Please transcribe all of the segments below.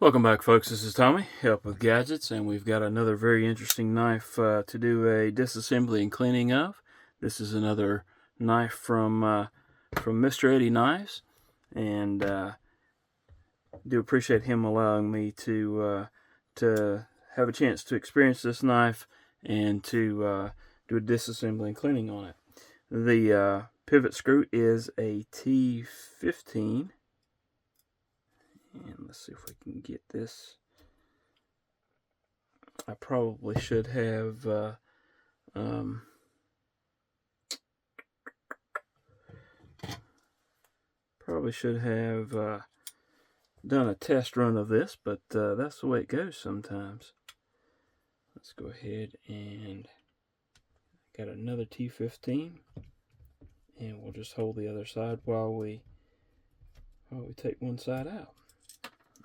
Welcome back, folks. This is Tommy, Help with Gadgets, and we've got another very interesting knife to do a disassembly and cleaning of. This is another knife from Mr. Eddy Knives, and do appreciate him allowing me to have a chance to experience this knife and to do a disassembly and cleaning on it. The pivot screw is a T15. And let's see if we can get this. I probably should have done a test run of this, but that's the way it goes sometimes. Let's go ahead and got another T15, and we'll just hold the other side while we take one side out.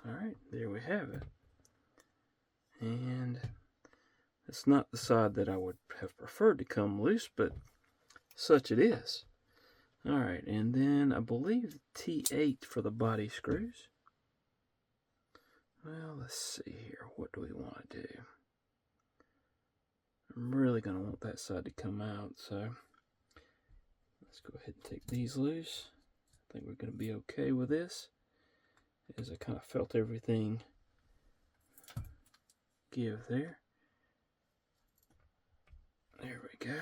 Alright, there we have it. And it's not the side that I would have preferred to come loose, but such it is. Alright, and then I believe T8 for the body screws. Well, let's see here. What do we want to do? I'm really going to want that side to come out, so let's go ahead and take these loose. I think we're going to be okay with this, as I kind of felt everything give there. There we go.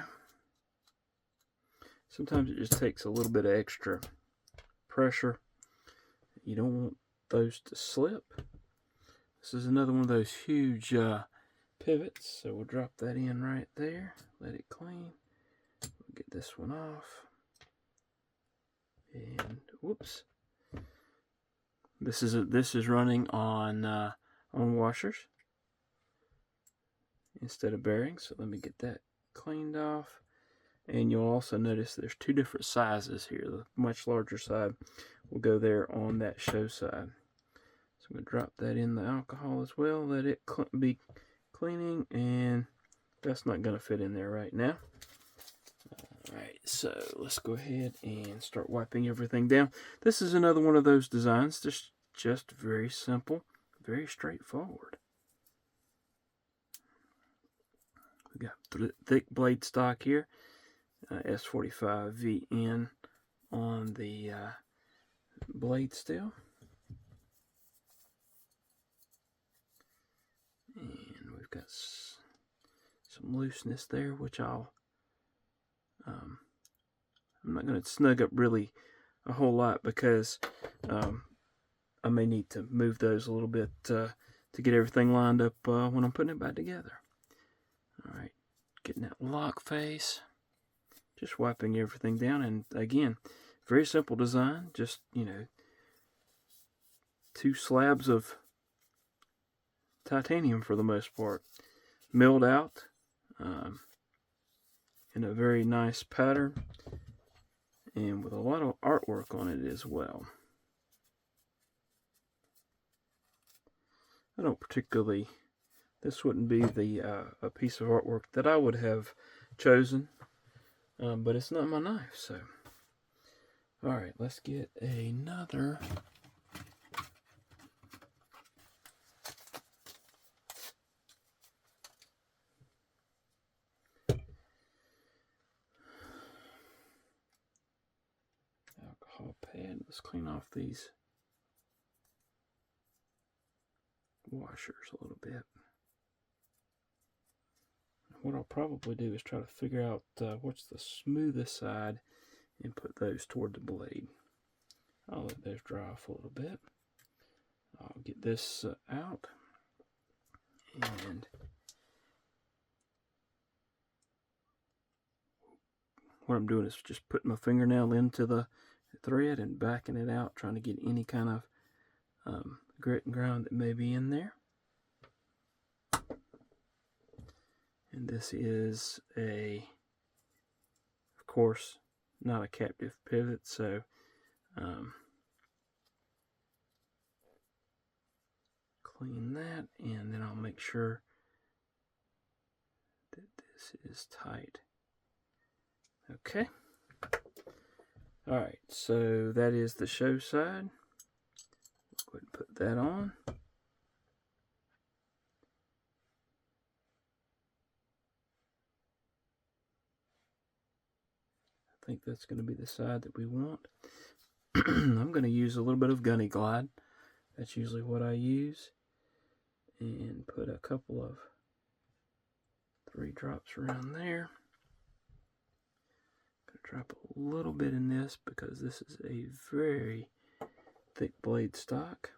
Sometimes it just takes a little bit of extra pressure. You don't want those to slip. This is another one of those huge pivots, so we'll drop that in right there. Let it clean. We'll get this one off. And whoops. This is running on washers instead of bearings. So let me get that cleaned off. And you'll also notice there's two different sizes here. The much larger side will go there on that show side. So I'm going to drop that in the alcohol as well. Let it be cleaning, and that's not going to fit in there right now. Alright, so let's go ahead and start wiping everything down. This is another one of those designs, just very simple, very straightforward. We got thick blade stock here, S45VN on the blade steel. And we've got some looseness there, which I'm not going to snug up really a whole lot, because I may need to move those a little bit to get everything lined up when I'm putting it back together. Alright, getting that lock face, just wiping everything down, and again, very simple design, just, two slabs of titanium for the most part, milled out in a very nice pattern, and with a lot of artwork on it as well. I don't particularly, this wouldn't be a piece of artwork that I would have chosen, but it's not my knife, so. Alright, let's get another alcohol pad. Let's clean off these washers a little bit. What I'll probably do is try to figure out what's the smoothest side and put those toward the blade. I'll let those dry off a little bit. I'll get this out, and what I'm doing is just putting my fingernail into the thread and backing it out, trying to get any kind of grit and grind that may be in there. And this is of course, not a captive pivot, so clean that, and then I'll make sure that this is tight. Okay. Alright, so that is the show side. Go ahead and put that on. think that's going to be the side that we want. I'm going to use a little bit of Gunny Glide. That's usually what I use. And put a couple of 3 drops around there. Going to drop a little bit in this because this is a very thick blade stock.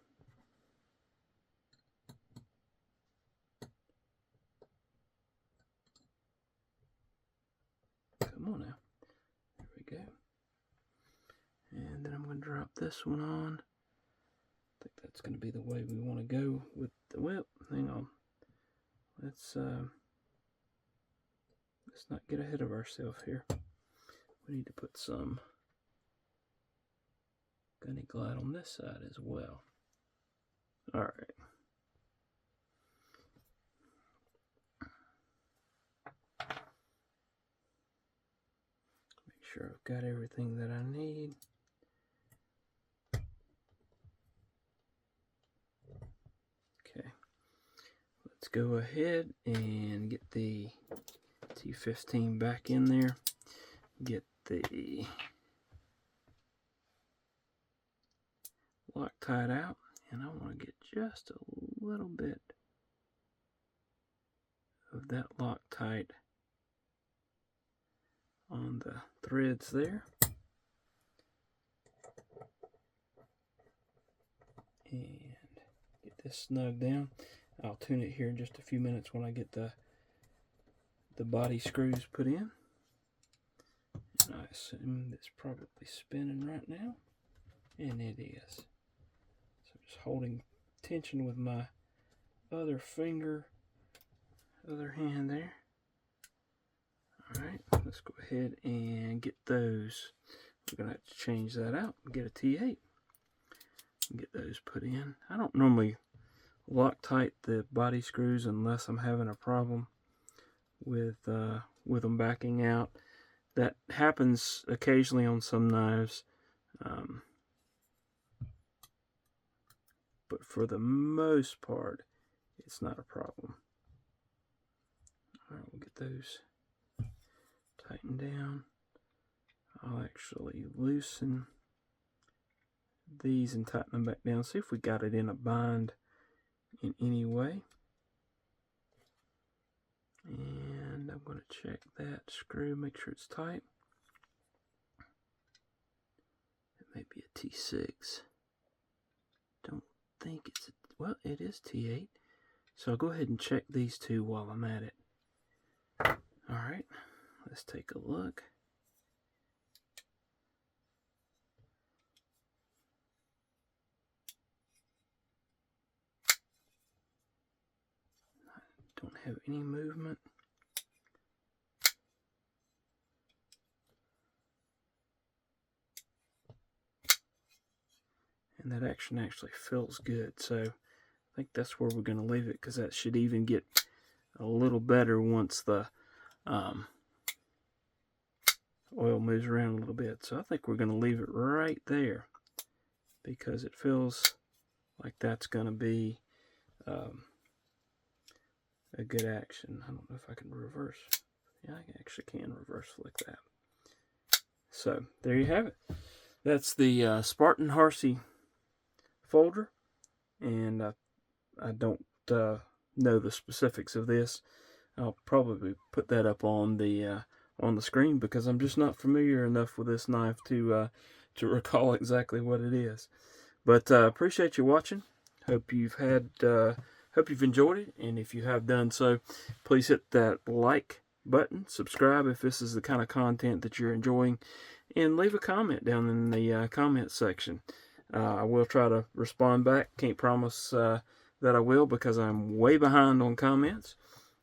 Come on now. There we go. And then I'm going to drop this one on. I think that's going to be the way we want to go with the whip. Hang on. Let's not get ahead of ourselves here. We need to put some Gunny Glide on this side as well. Alright. Make sure I've got everything that I need. Okay. Let's go ahead and get the T15 back in there. Get the Loctite out, and I want to get just a little bit of that Loctite on the threads there. And get this snug down. I'll tune it here in just a few minutes when I get the body screws put in. And I assume it's probably spinning right now. And it is. So I'm just holding tension with my other finger, other hand there. Alright, let's go ahead and get those. We're going to have to change that out and get a T8. Get those put in. I don't normally Loctite the body screws unless I'm having a problem with them backing out. That happens occasionally on some knives, but for the most part, it's not a problem. Alright, we'll get those tightened down. I'll actually loosen these and tighten them back down. See if we got it in a bind in any way. And I'm going to check that screw, make sure it's tight. It may be a T6. Don't think it's a, well, it is T8. So I'll go ahead and check these two while I'm at it. Alright, let's take a look. Don't have any movement. And that action actually feels good. So I think that's where we're going to leave it, because that should even get a little better once the oil moves around a little bit. So I think we're going to leave it right there, because it feels like that's going to be a good action. I don't know if I can reverse. Yeah, I actually can reverse flick that. So there you have it. That's the Spartan-Harsey folder, and I don't know the specifics of this. I'll probably put that up on the screen, because I'm just not familiar enough with this knife to recall exactly what it is. But appreciate you watching. Hope you've enjoyed it, and if you have done so, please hit that like button, subscribe if this is the kind of content that you're enjoying, and leave a comment down in the comment section. I will try to respond back. Can't promise that I will, because I'm way behind on comments,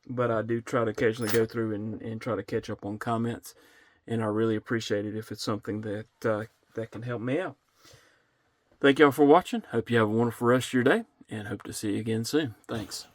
but I do try to occasionally go through and try to catch up on comments, and I really appreciate it if it's something that can help me out. Thank y'all for watching. Hope you have a wonderful rest of your day, and hope to see you again soon. Thanks.